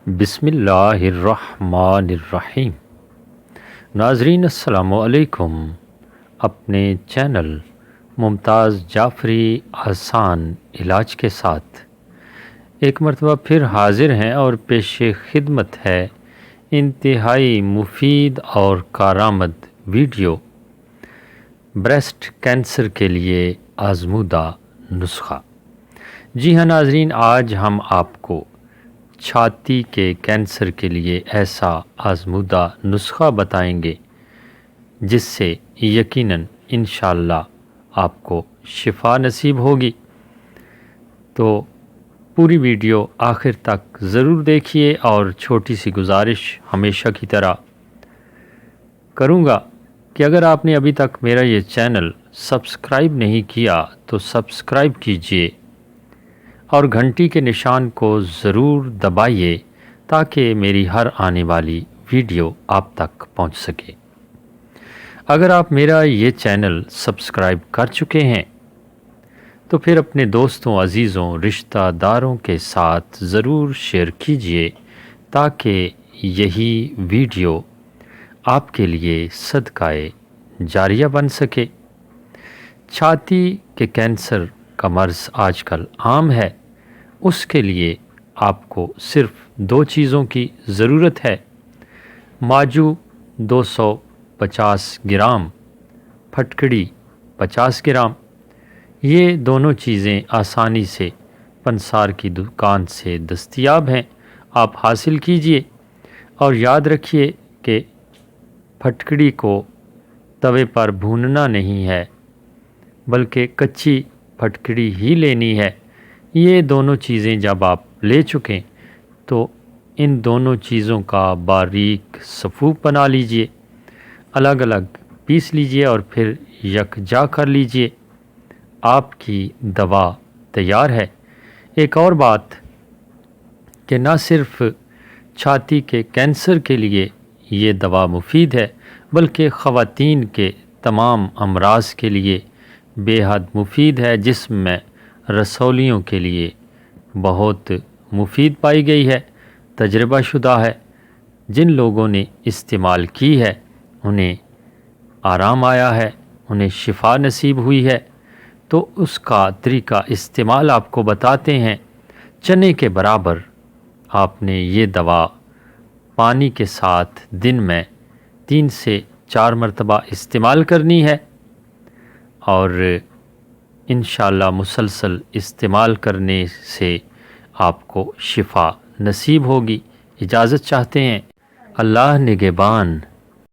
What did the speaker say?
بسم اللہ الرحمن الرحیم۔ ناظرین السلام علیکم۔ اپنے چینل ممتاز جعفری آسان علاج کے ساتھ ایک مرتبہ پھر حاضر ہیں اور پیش خدمت ہے انتہائی مفید اور کارآمد ویڈیو بریسٹ کینسر کے لیے آزمودہ نسخہ۔ جی ہاں ناظرین، آج ہم آپ کو چھاتی کے کینسر کے لیے ایسا آزمودہ نسخہ بتائیں گے جس سے یقیناً انشاءاللہ آپ کو شفا نصیب ہوگی۔ تو پوری ویڈیو آخر تک ضرور دیکھیے، اور چھوٹی سی گزارش ہمیشہ کی طرح کروں گا کہ اگر آپ نے ابھی تک میرا یہ چینل سبسکرائب نہیں کیا تو سبسکرائب کیجئے اور گھنٹی کے نشان کو ضرور دبائیے تاکہ میری ہر آنے والی ویڈیو آپ تک پہنچ سکے۔ اگر آپ میرا یہ چینل سبسکرائب کر چکے ہیں تو پھر اپنے دوستوں، عزیزوں، رشتہ داروں کے ساتھ ضرور شیئر کیجئے تاکہ یہی ویڈیو آپ کے لیے صدقہ جاریہ بن سکے۔ چھاتی کے کینسر کا مرض آج کل عام ہے، اس کے لیے آپ کو صرف 2 چیزوں کی ضرورت ہے: ماجو 250 گرام، پھٹکڑی 50 گرام۔ یہ دونوں چیزیں آسانی سے پنسار کی دکان سے دستیاب ہیں، آپ حاصل کیجئے۔ اور یاد رکھیے کہ پھٹکڑی کو توے پر بھوننا نہیں ہے بلکہ کچی پھٹکڑی ہی لینی ہے۔ یہ دونوں چیزیں جب آپ لے چکیں تو ان دونوں چیزوں کا باریک صفوف بنا لیجئے، الگ الگ پیس لیجئے اور پھر یکجا کر لیجئے۔ آپ کی دوا تیار ہے۔ ایک اور بات کہ نہ صرف چھاتی کے کینسر کے لیے یہ دوا مفید ہے بلکہ خواتین کے تمام امراض کے لیے بے حد مفید ہے، جسم میں رسولیوں کے لیے بہت مفید پائی گئی ہے، تجربہ شدہ ہے۔ جن لوگوں نے استعمال کی ہے انہیں آرام آیا ہے، انہیں شفا نصیب ہوئی ہے۔ تو اس کا طریقہ استعمال آپ کو بتاتے ہیں۔ چنے کے برابر آپ نے یہ دوا پانی کے ساتھ دن میں 3 سے 4 مرتبہ استعمال کرنی ہے، اور انشاءاللہ مسلسل استعمال کرنے سے آپ کو شفا نصیب ہوگی۔ اجازت چاہتے ہیں۔ اللہ نگہبان۔